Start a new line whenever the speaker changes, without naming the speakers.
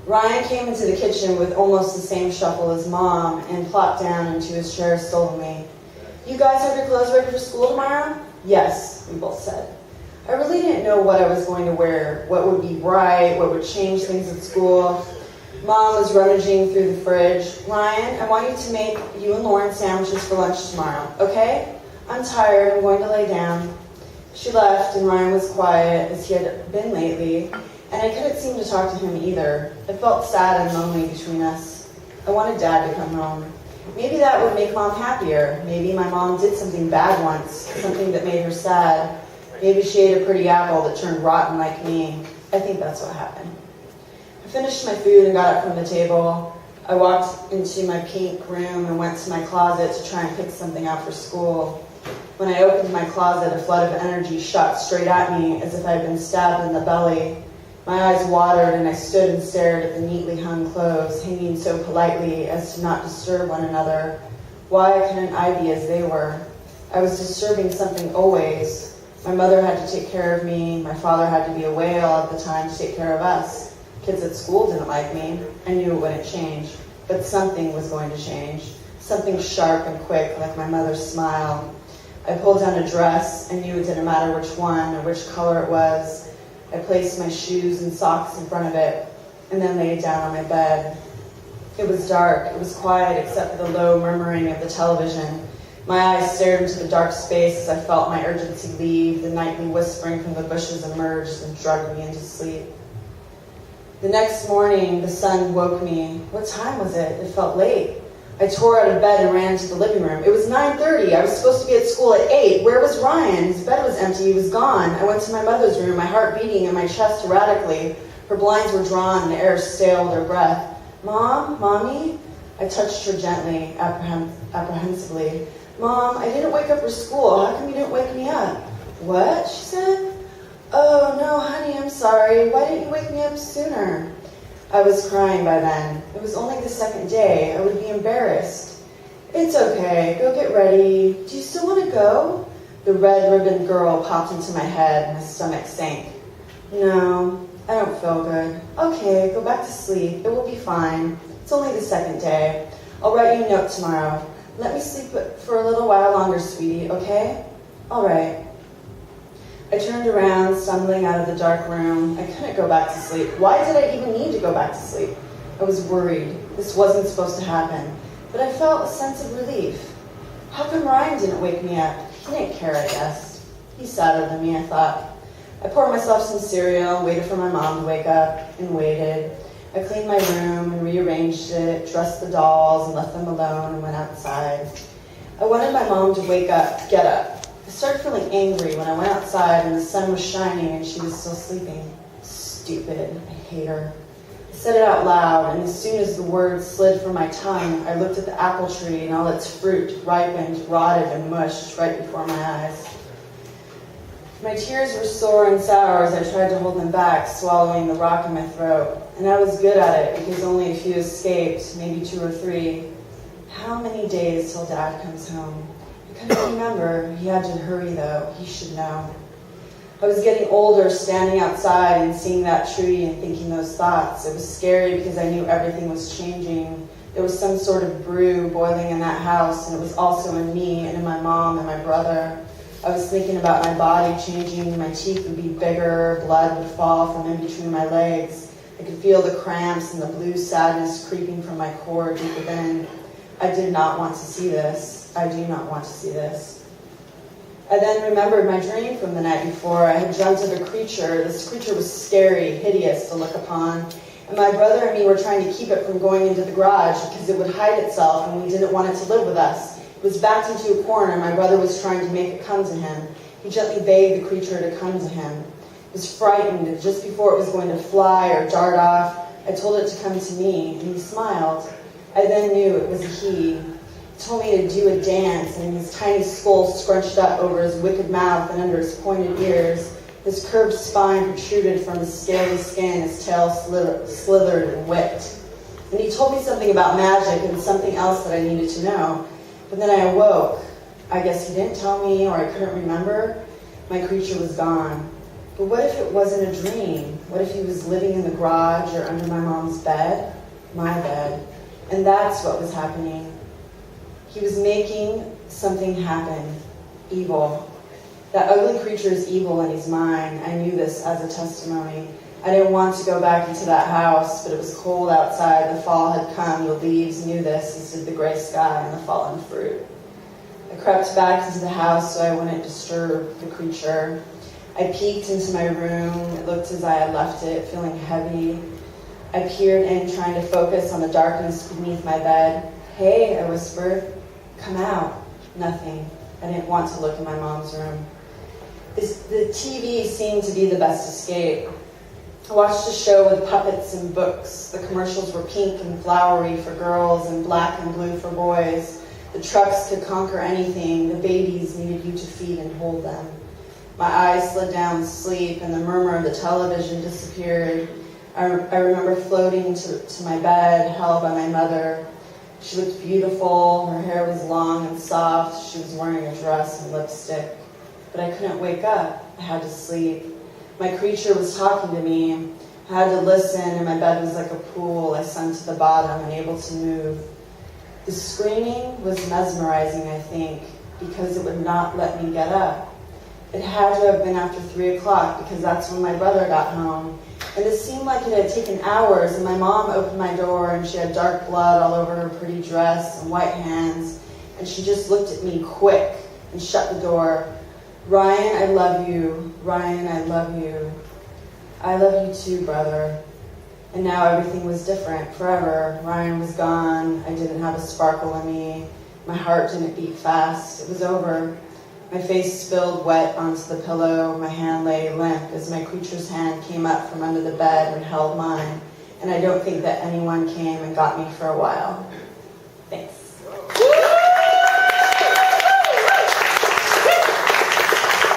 Ryan came into the kitchen with almost the same shuffle as Mom and plopped down into his chair stolidly. "You guys have your clothes ready for school tomorrow?" "Yes," we both said. I really didn't know what I was going to wear, what would be right, what would change things at school. Mom was rummaging through the fridge. "Ryan, I want you to make you and Lauren sandwiches for lunch tomorrow, okay? I'm tired, I'm going to lay down." She left, and Ryan was quiet, as he had been lately, and I couldn't seem to talk to him either. It felt sad and lonely between us. I wanted Dad to come home. Maybe that would make Mom happier. Maybe my mom did something bad once, something that made her sad. Maybe she ate a pretty apple that turned rotten like me. I think that's what happened. I finished my food and got up from the table. I walked into my pink room and went to my closet to try and pick something out for school. When I opened my closet, a flood of energy shot straight at me as if I had been stabbed in the belly. My eyes watered and I stood and stared at the neatly hung clothes, hanging so politely as to not disturb one another. Why couldn't I be as they were? I was disturbing something always. My mother had to take care of me. My father had to be away all of the time to take care of us. Kids at school didn't like me. I knew it wouldn't change. But something was going to change. Something sharp and quick, like my mother's smile. I pulled down a dress. I knew it didn't matter which one or which color it was. I placed my shoes and socks in front of it, and then laid down on my bed. It was dark. It was quiet except for the low murmuring of the television. My eyes stared into the dark space as I felt my urgency leave. The nightly whispering from the bushes emerged and drugged me into sleep. The next morning, the sun woke me. What time was it? It felt late. I tore out of bed and ran to the living room. It was 9:30. I was supposed to be at school at 8. Where was Ryan? His bed was empty. He was gone. I went to my mother's room, my heart beating in my chest erratically. Her blinds were drawn and the air stale with her breath. "Mom? Mommy?" I touched her gently, apprehensively. "Mom, I didn't wake up for school. How come you didn't wake me up?" "What?" she said. "Oh, no, honey, I'm sorry. Why didn't you wake me up sooner?" I was crying by then. It was only the second day. I would be embarrassed. "It's okay. Go get ready. Do you still want to go?" The red ribbon girl popped into my head. My stomach sank. "No, I don't feel good." "Okay, go back to sleep. It will be fine. It's only the second day. I'll write you a note tomorrow. Let me sleep for a little while longer, sweetie, okay?" "All right." I turned around, stumbling out of the dark room. I couldn't go back to sleep. Why did I even need to go back to sleep? I was worried. This wasn't supposed to happen. But I felt a sense of relief. How come Ryan didn't wake me up? He didn't care, I guess. He's sadder than me, I thought. I poured myself some cereal, waited for my mom to wake up, and waited. I cleaned my room and rearranged it, dressed the dolls, and left them alone and went outside. I wanted my mom to wake up, get up. I started feeling angry when I went outside and the sun was shining and she was still sleeping. Stupid. I hate her. I said it out loud, and as soon as the words slid from my tongue, I looked at the apple tree and all its fruit, ripened, rotted, and mushed right before my eyes. My tears were sore and sour as I tried to hold them back, swallowing the rock in my throat. And I was good at it because only a few escaped, maybe 2 or 3. How many days till Dad comes home? I couldn't remember. He had to hurry, though. He should know. I was getting older, standing outside and seeing that tree and thinking those thoughts. It was scary because I knew everything was changing. There was some sort of brew boiling in that house, and it was also in me and in my mom and my brother. I was thinking about my body changing. My teeth would be bigger. Blood would fall from in between my legs. I could feel the cramps and the blue sadness creeping from my core deep within. I did not want to see this. I do not want to see this. I then remembered my dream from the night before. I had dreamt of a creature. This creature was scary, hideous to look upon. And my brother and me were trying to keep it from going into the garage because it would hide itself and we didn't want it to live with us. It was backed into a corner. My brother was trying to make it come to him. He gently begged the creature to come to him. It was frightened, and just before it was going to fly or dart off, I told it to come to me, and he smiled. I then knew it was a he. He told me to do a dance, and his tiny skull scrunched up over his wicked mouth and under his pointed ears. His curved spine protruded from his scaly skin, his tail slithered and whipped. And he told me something about magic and something else that I needed to know. But then I awoke. I guess he didn't tell me, or I couldn't remember. My creature was gone. But what if it wasn't a dream? What if he was living in the garage or under my mom's bed? My bed. And that's what was happening. He was making something happen. Evil. That ugly creature is evil and he's mine. I knew this as a testimony. I didn't want to go back into that house, but it was cold outside. The fall had come. The leaves knew this, as did the gray sky and the fallen fruit. I crept back into the house so I wouldn't disturb the creature. I peeked into my room. It looked as I had left it, feeling heavy. I peered in, trying to focus on the darkness beneath my bed. Hey, I whispered. Come out. Nothing. I didn't want to look in my mom's room. The TV seemed to be the best escape. I watched a show with puppets and books. The commercials were pink and flowery for girls and black and blue for boys. The trucks could conquer anything. The babies needed you to feed and hold them. My eyes slid down to sleep and the murmur of the television disappeared. I remember floating to my bed, held by my mother. She looked beautiful. Her hair was long and soft. She was wearing a dress and lipstick. But I couldn't wake up. I had to sleep. My creature was talking to me. I had to listen, and my bed was like a pool. I sunk to the bottom, unable to move. The screaming was mesmerizing, I think, because it would not let me get up. It had to have been after 3 o'clock, because that's when my brother got home. And it seemed like it had taken hours, and my mom opened my door, and she had dark blood all over her pretty dress and white hands, and she just looked at me quick and shut the door. Ryan, I love you. Ryan, I love you. I love you too, brother. And now everything was different, forever. Ryan was gone. I didn't have a sparkle in me. My heart didn't beat fast. It was over. My face spilled wet onto the pillow. My hand lay limp as my creature's hand came up from under the bed and held mine. And I don't think that anyone came and got me for a while. Thanks.